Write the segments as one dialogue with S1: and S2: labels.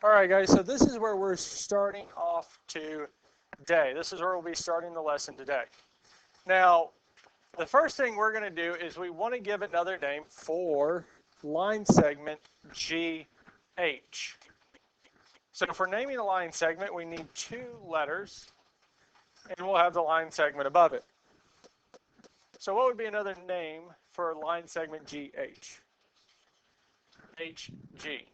S1: All right, guys, so this is where we're starting off today. This is where we'll be starting the lesson today. Now, the first thing we're going to do is we want to give another name for line segment GH. So for naming a line segment, we need 2 letters, and we'll have the line segment above it. So what would be another name for line segment GH? HG.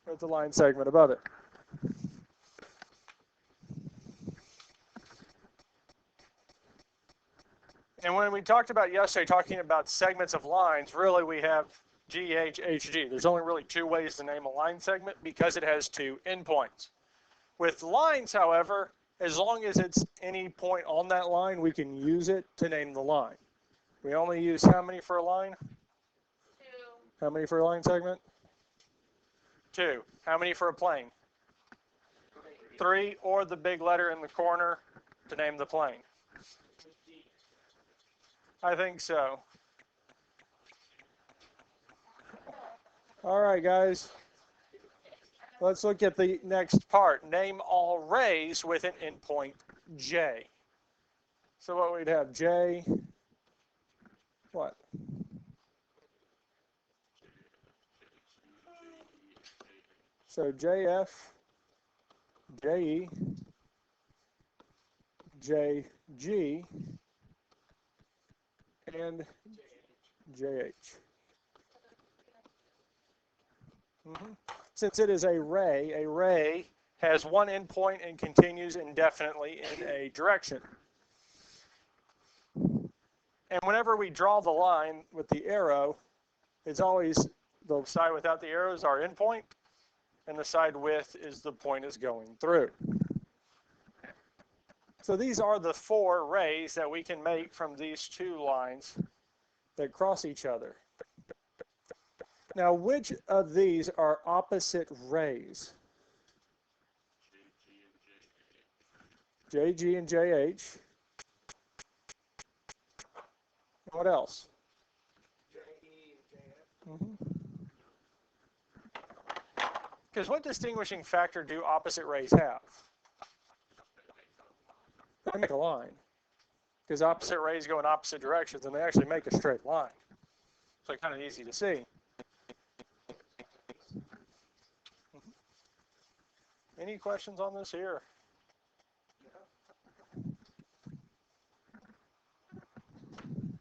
S1: With the line segment above it. And when we talked about yesterday, talking about segments of lines, really we have GH, HG. There's only really 2 ways to name a line segment because it has 2 endpoints. With lines, however, as long as it's any point on that line, we can use it to name the line. We only use how many for a line?
S2: 2.
S1: How many for a line segment? 2. How many for a plane? 3, or the big letter in the corner to name the plane. I think so. All right, guys. Let's look at the next part. Name all rays with an endpoint J. So what we'd have, J, what? So JF, JE, JG, and JH. Since it is a ray has one endpoint and continues indefinitely in a direction. And whenever we draw the line with the arrow, it's always the side without the arrow is our endpoint, and the side with is the point is going through. So these are the 4 rays that we can make from these 2 lines that cross each other. Now, which of these are opposite rays? JG and JH. What else? Because what distinguishing factor do opposite rays have? They make a line. Because opposite rays go in opposite directions, and they actually make a straight line. So kind of easy to see. Any questions on this here?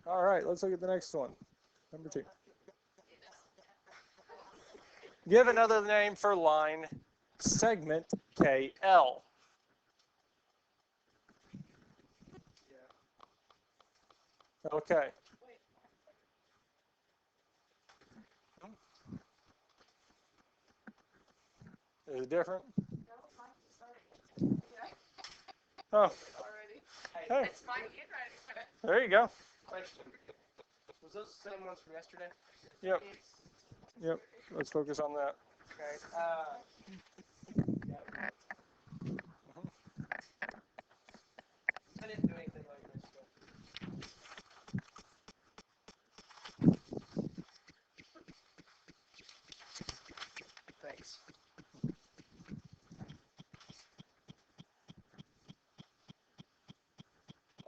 S1: All right, let's look at the next one. Number 2. Give another name for line segment KL. Okay. Is it different? Oh. Hey.
S2: It's my handwriting.
S1: There you go.
S3: Question. Was those the same ones from yesterday?
S1: Yep. Yep. Let's focus on that.
S3: Okay. I didn't do anything like this. Thanks.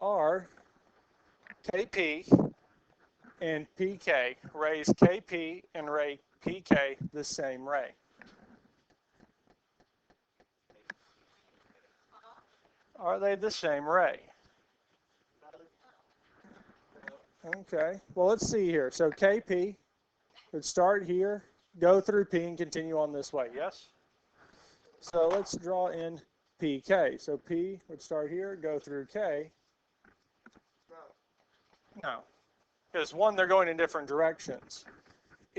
S1: Are KP and PK, rays KP and ray PK the same ray? Are they the same ray? Okay, well, let's see here. So KP would start here, go through P, and continue on this way, yes? So let's draw in PK. So P would start here, go through K. No, because one, they're going in different directions.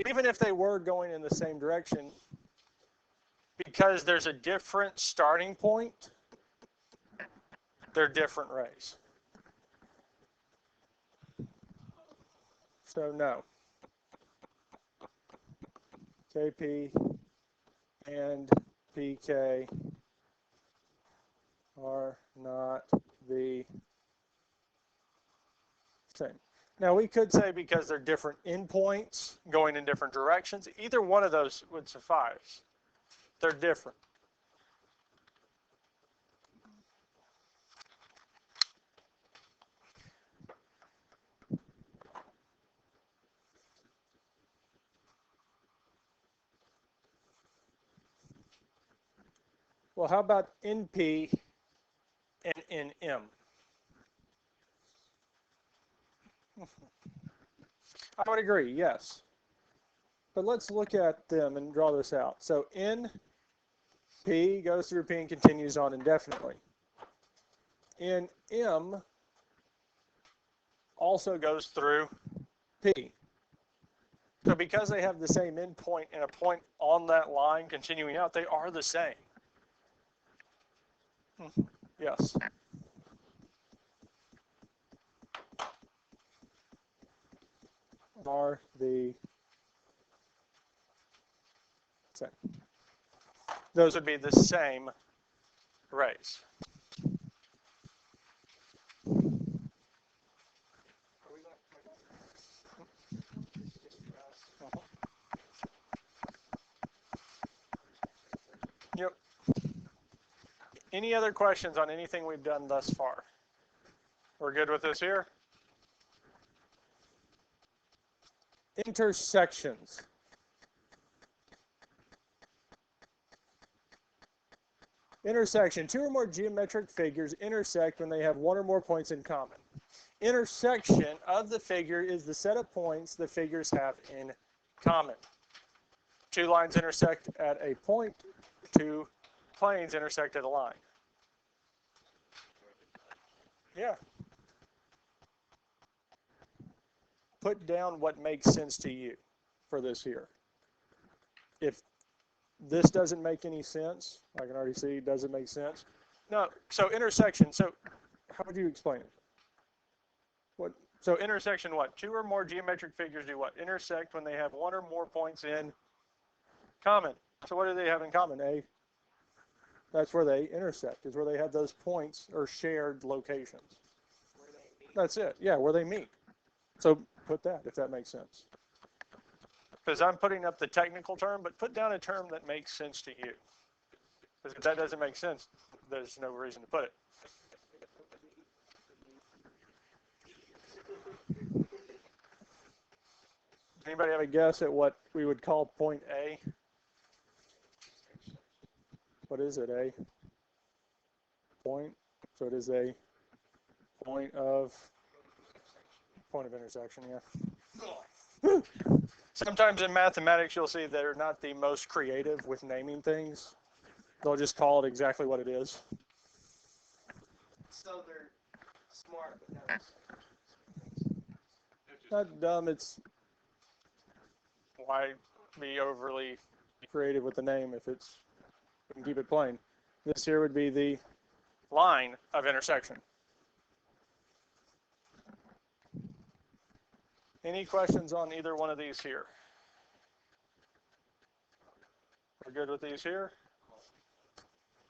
S1: Even if they were going in the same direction, because there's a different starting point, they're different rays. So no. KP and PK are not the same. Now we could say because they're different endpoints going in different directions, either one of those would suffice. They're different. Well, how about NP and NM? I would agree, yes. But let's look at them and draw this out. So NP goes through P and continues on indefinitely. NM also goes through P. So because they have the same endpoint and a point on that line continuing out, they are the same. Yes. Are the same. Those would be the same rays. Yep. Any other questions on anything we've done thus far? We're good with this here? Intersections. Intersection. Two or more geometric figures intersect when they have one or more points in common. Intersection of the figure is the set of points the figures have in common. Two lines intersect at a point. Two planes intersect at a line. Yeah. Put down what makes sense to you for this here. If this doesn't make any sense, I can already see it doesn't make sense. No, so intersection, so how would you explain it? What? So intersection what? Two or more geometric figures do what? Intersect when they have one or more points in common. So what do they have in common? That's where they intersect, is where they have those points or shared locations. That's it. Yeah, where they meet. So put that, if that makes sense. Because I'm putting up the technical term, but put down a term that makes sense to you. Because if that doesn't make sense, there's no reason to put it. Anybody have a guess at what we would call point A? What is it, A? Point. So it is a point of intersection, yeah. Sometimes in mathematics, you'll see they're not the most creative with naming things. They'll just call it exactly what it is.
S3: So they're smart, but
S1: Not dumb, it's why be overly creative with the name if we can keep it plain. This here would be the line of intersection. Any questions on either one of these here? We're good with these here?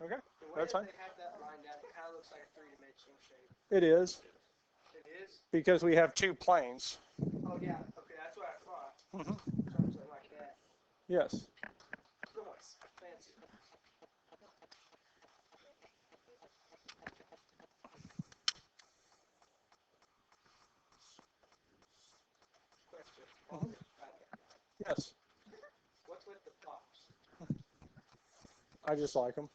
S1: Okay, that's fine.
S3: They have that line down. It kind of looks like a three-dimensional shape.
S1: It is.
S3: It is?
S1: Because we have two planes.
S3: Oh, yeah. Okay, that's what I thought.
S1: Mm-hmm.
S3: Something like that.
S1: Yes.
S3: Nice. Fancy. Question.
S1: Mm-hmm.
S3: Okay.
S1: Yes.
S3: What's with the pops?
S1: I just like them.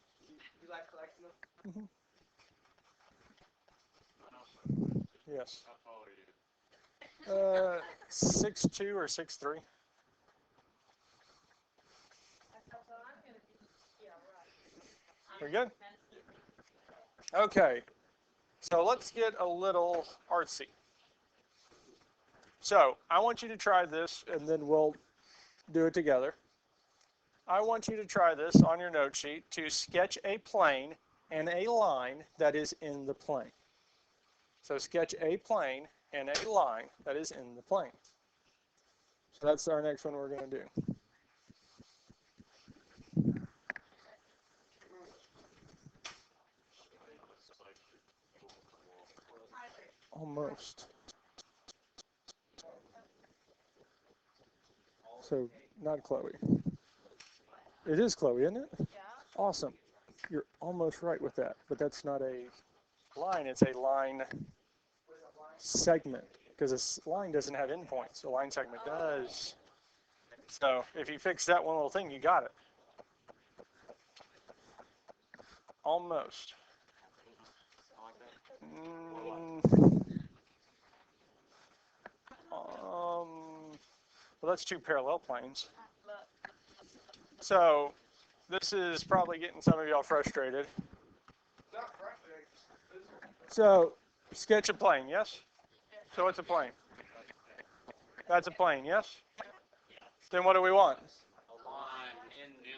S3: You like collecting them?
S1: Mm-hmm. Yes.
S4: How tall are you?
S1: 6'2" or 6'3". We're good? Okay. So let's get a little artsy. So I want you to try this, and then we'll do it together. I want you to try this on your note sheet to sketch a plane and a line that is in the plane. So sketch a plane and a line that is in the plane. So that's our next one we're going to do. Almost. So not Chloe. It is Chloe, isn't it?
S2: Yeah.
S1: Awesome. You're almost right with that, but that's not a line. It's a line segment because a line doesn't have endpoints. A line segment does. So if you fix that one little thing, you got it. Almost. Well, that's two parallel planes. So this is probably getting some of y'all frustrated. So sketch a plane, yes? So what's a plane? That's a plane, yes? Then what do we want?
S4: A line in the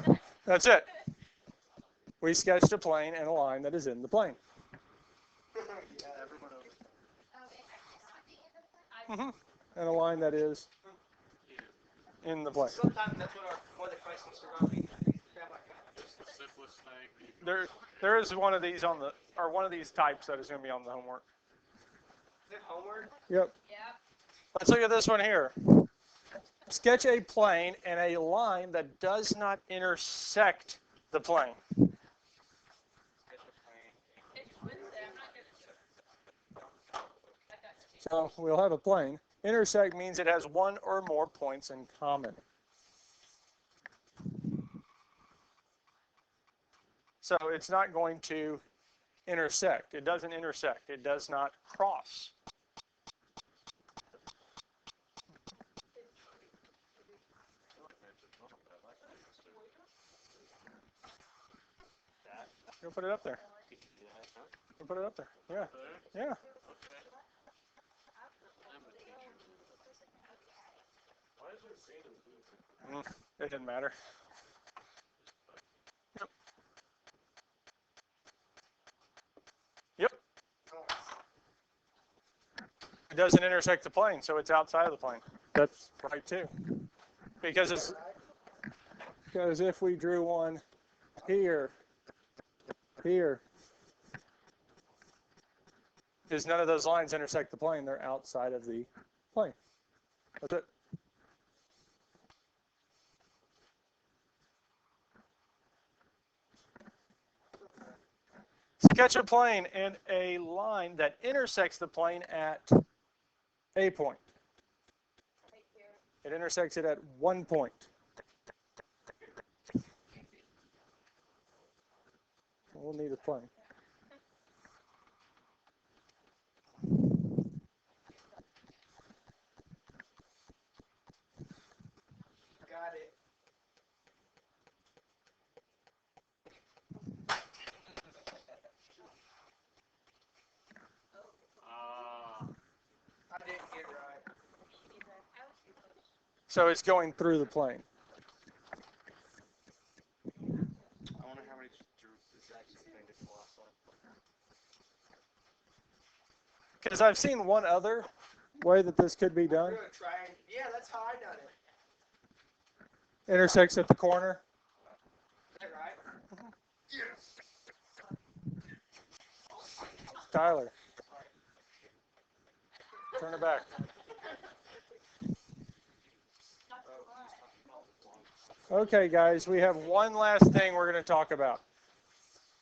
S4: plane.
S1: That's it. We sketched a plane and a line that is in the plane. And a line that is in the plane.
S3: Sometimes that's what the questions are going to be.
S4: Just the simplest thing.
S1: There is one of these one of these types that is going to be on the homework.
S3: Is it homework?
S1: Yep.
S2: Yeah.
S1: Let's look at this one here. Sketch a plane and a line that does not intersect the plane.
S2: It's Wednesday. I'm not gonna.
S1: So we'll have a plane. Intersect means it has one or more points in common. So it's not going to intersect. It doesn't intersect. It does not cross. You'll put it up there. You'll put it up there. Yeah. Yeah. It didn't matter. Yep. Yep. It doesn't intersect the plane, so it's outside of the plane. That's right too. Because if we drew one here, because none of those lines intersect the plane, they're outside of the plane. That's it. Sketch a plane and a line that intersects the plane at a point. It intersects it at one point. We'll need a plane.
S3: Got it. I didn't get it right.
S1: So it's going through the plane.
S4: I wonder how many this actually thing is colossal.
S1: Because I've seen one other way that this could be done.
S3: We're gonna try and yeah, that's how I done it.
S1: Intersects at the corner.
S3: Is that right?
S1: Tyler. Turn it back. Okay, guys, we have one last thing we're going to talk about.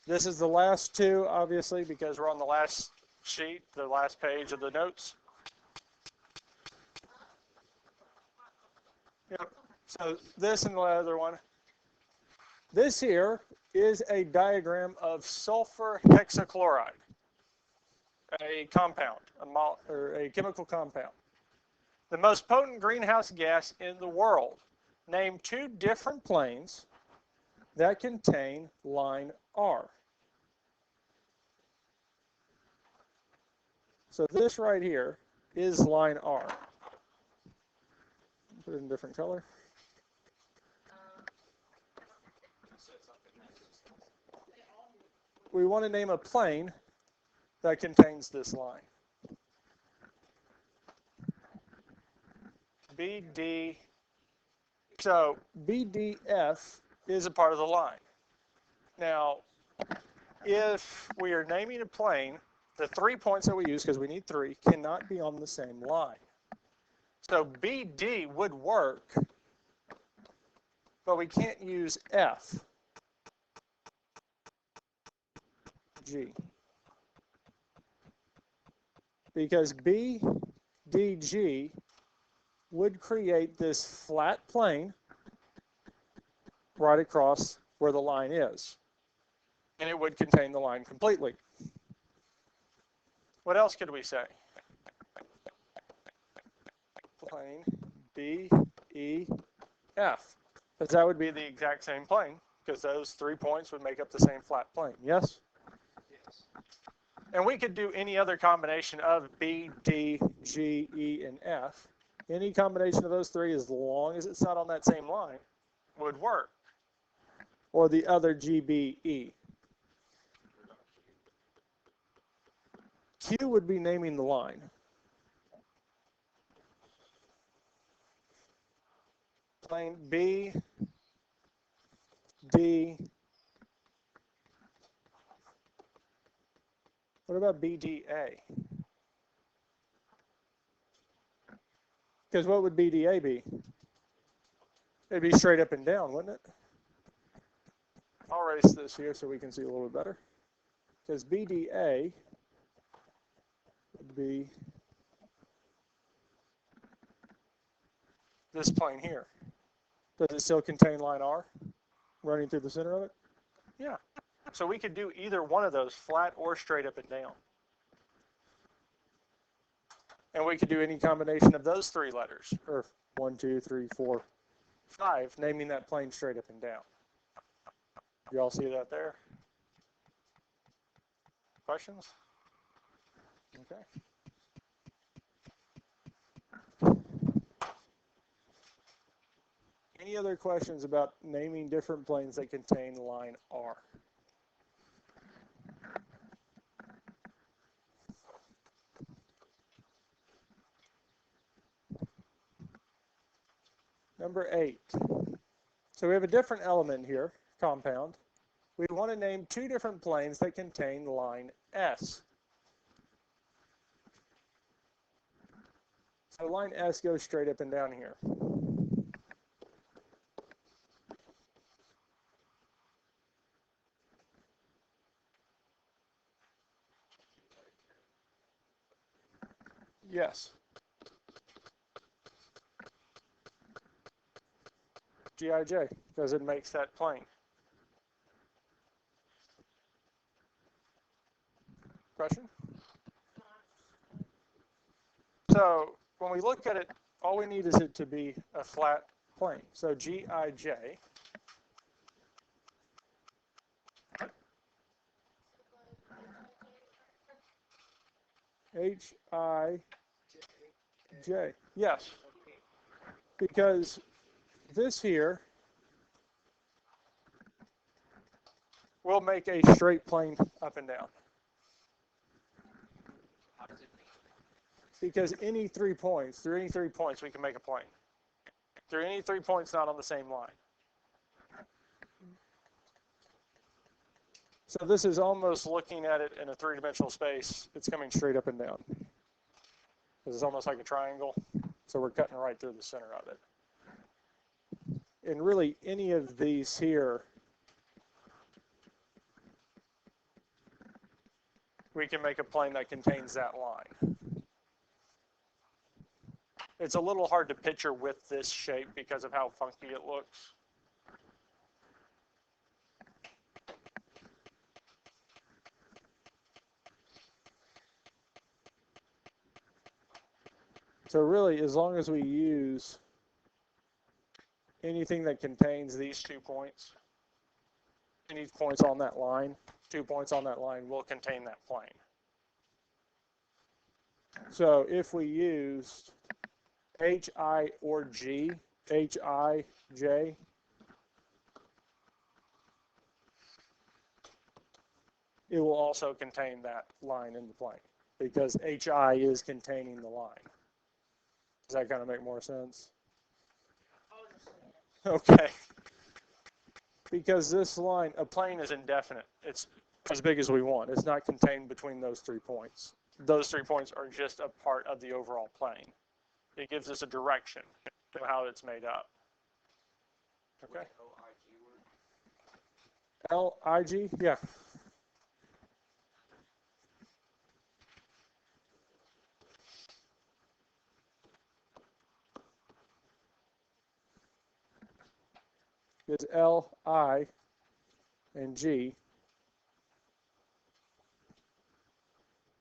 S1: This is the last two, obviously, because we're on the last sheet, the last page of the notes. Yep. So this and the other one. This here is a diagram of sulfur hexachloride, a compound, a chemical compound. The most potent greenhouse gas in the world. Name two different planes that contain line R. So this right here is line R. Put it in a different color. We want to name a plane that contains this line. BD. So BDF is a part of the line. Now, if we are naming a plane, the 3 points that we use, because we need three, cannot be on the same line. So BD would work, but we can't use FG. Because BDG would create this flat plane right across where the line is. And it would contain the line completely. What else could we say? Plane BEF. Because that would be the exact same plane, because those 3 points would make up the same flat plane. Yes?
S3: Yes.
S1: And we could do any other combination of B, D, G, E, and F. Any combination of those three, as long as it's not on that same line, would work. Or the other G, B, E. Q would be naming the line. Plane B, D. What about BDA? Because what would BDA be? It'd be straight up and down, wouldn't it? I'll erase this here so we can see a little bit better. Because BDA would be this plane here. Does it still contain line R running through the center of it? Yeah. So we could do either one of those, flat or straight up and down. And we could do any combination of those three letters, or 1, 2, 3, 4, 5, naming that plane straight up and down. You all see that there? Questions? Okay. Any other questions about naming different planes that contain line R? Number 8. So we have a different element here, compound. We want to name two different planes that contain line S. So line S goes straight up and down here. Yes. GIJ, because it makes that plane. Question? So when we look at it, all we need is it to be a flat plane. So GIJ HIJ. Yes. Because this here will make a straight plane up and down. Because any 3 points, through any 3 points, we can make a plane. Through any 3 points not on the same line. So this is almost looking at it in a three-dimensional space. It's coming straight up and down. It's almost like a triangle. So we're cutting right through the center of it. And really, any of these here, we can make a plane that contains that line. It's a little hard to picture with this shape because of how funky it looks. So really, as long as we use anything that contains these 2 points, any points on that line, 2 points on that line will contain that plane. So if we used HI or G, HIJ, it will also contain that line in the plane because HI is containing the line. Does that kind of make more sense? Okay. Because this line, a plane is indefinite. It's as big as we want. It's not contained between those 3 points. Those 3 points are just a part of the overall plane. It gives us a direction of how it's made up. Okay. L-I-G, yeah. It's L, I, and G.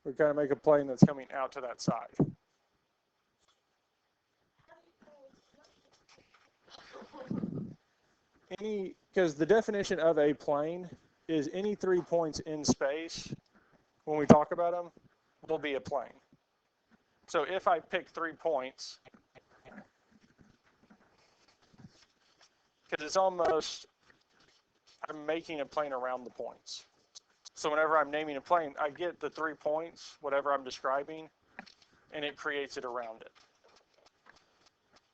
S1: We're going to make a plane that's coming out to that side. Because the definition of a plane is any 3 points in space, when we talk about them, will be a plane. So if I pick 3 points, because it's almost, I'm making a plane around the points. So whenever I'm naming a plane, I get the 3 points, whatever I'm describing, and it creates it around it.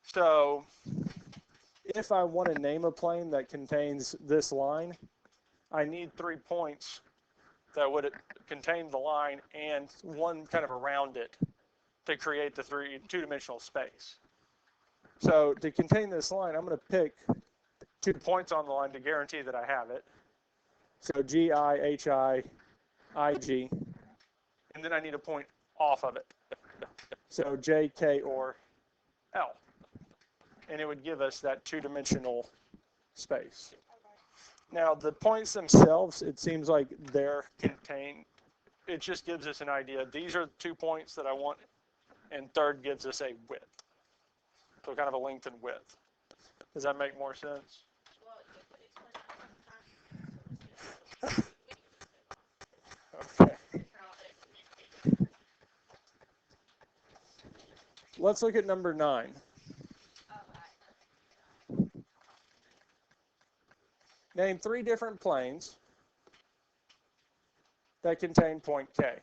S1: So if I want to name a plane that contains this line, I need 3 points that would contain the line and one kind of around it to create the two-dimensional space. So to contain this line, I'm going to pick 2 points on the line to guarantee that I have it. So G, I, H, I, I, G. And then I need a point off of it. So J, K, or L. And it would give us that two-dimensional space. Now, the points themselves, it seems like they're contained. It just gives us an idea. These are 2 points that I want, and third gives us a width. So kind of a length and width. Does that make more sense? Okay. Let's look at number 9. Name 3 different planes that contain point K.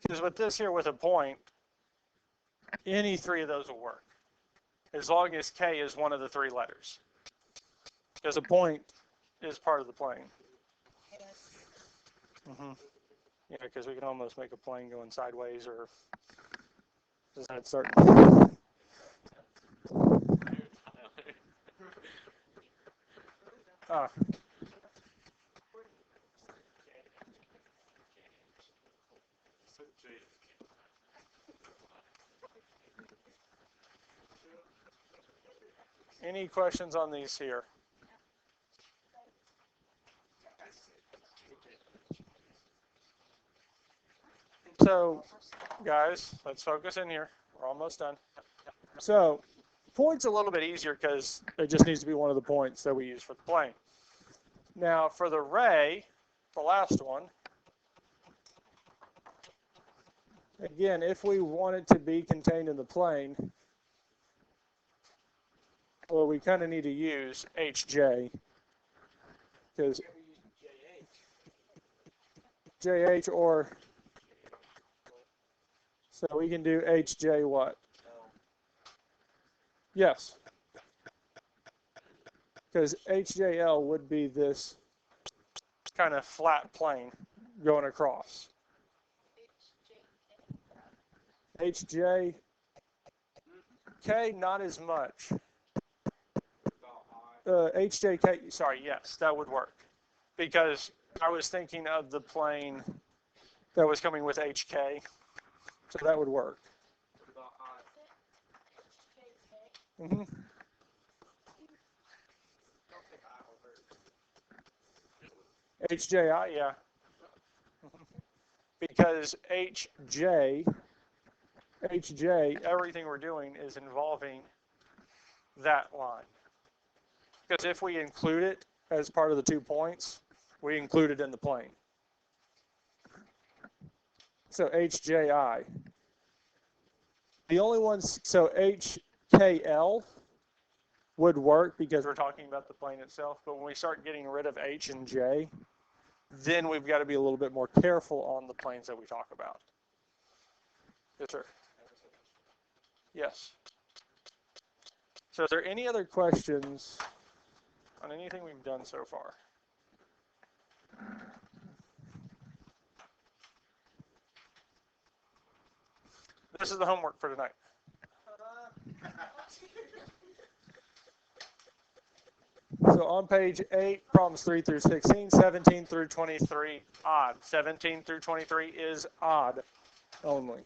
S1: Because with this here with a point, any 3 of those will work, as long as K is one of the 3 letters. Because a point is part of the plane. Yeah, because we can almost make a plane going sideways, or does that start? Ah. Any questions on these here? So, guys, let's focus in here. We're almost done. So, point's a little bit easier because it just needs to be one of the points that we use for the plane. Now, for the ray, the last one, again, if we want it to be contained in the plane, well, we kind of need to use HJ, because JH, or so we can do HJ what? Yes. Because HJL would be this kind of flat plane going across. HJK, not as much. HJK, sorry, yes, that would work. Because I was thinking of the plane that was coming with HK, so that would work. Mm-hmm. HJI, yeah. Because HJ, everything we're doing is involving that line. Because if we include it, as part of the 2 points, we include it in the plane. So HJI. The only ones, so HKL would work because we're talking about the plane itself, but when we start getting rid of H and J, then we've got to be a little bit more careful on the planes that we talk about. Yes, sir. Yes. So is there any other questions on anything we've done so far? This is the homework for tonight. So on page 8, problems 3 through 16, 17 through 23, odd. 17 through 23 is odd only.